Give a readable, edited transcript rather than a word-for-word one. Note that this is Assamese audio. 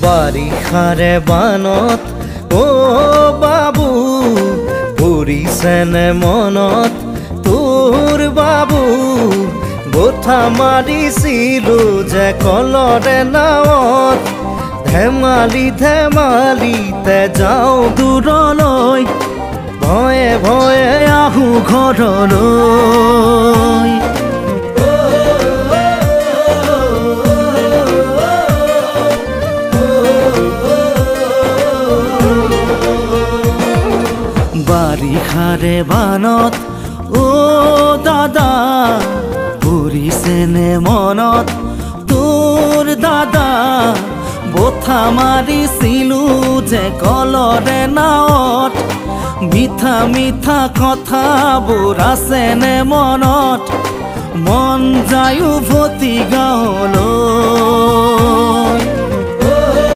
বাৰিষাৰে বানত বাবু পৰিছেনে মনত তোৰ বাবু গোঠা মাৰিছিলো যে কলৰে নাৱত ধেমালি ধেমালিতে যাওঁ দূৰলৈ ভয়ে ভয়ে আহোঁ ঘৰলৈ বাৰিষাৰে বানত দাদা পৰিছেনে মনত তোৰ দাদা বঠা মাৰিছিলো যে কলৰে নাৱত মিঠা মিঠা কথাবোৰ আছেনে মনত মন যায় উভতি গাঁৱলৈ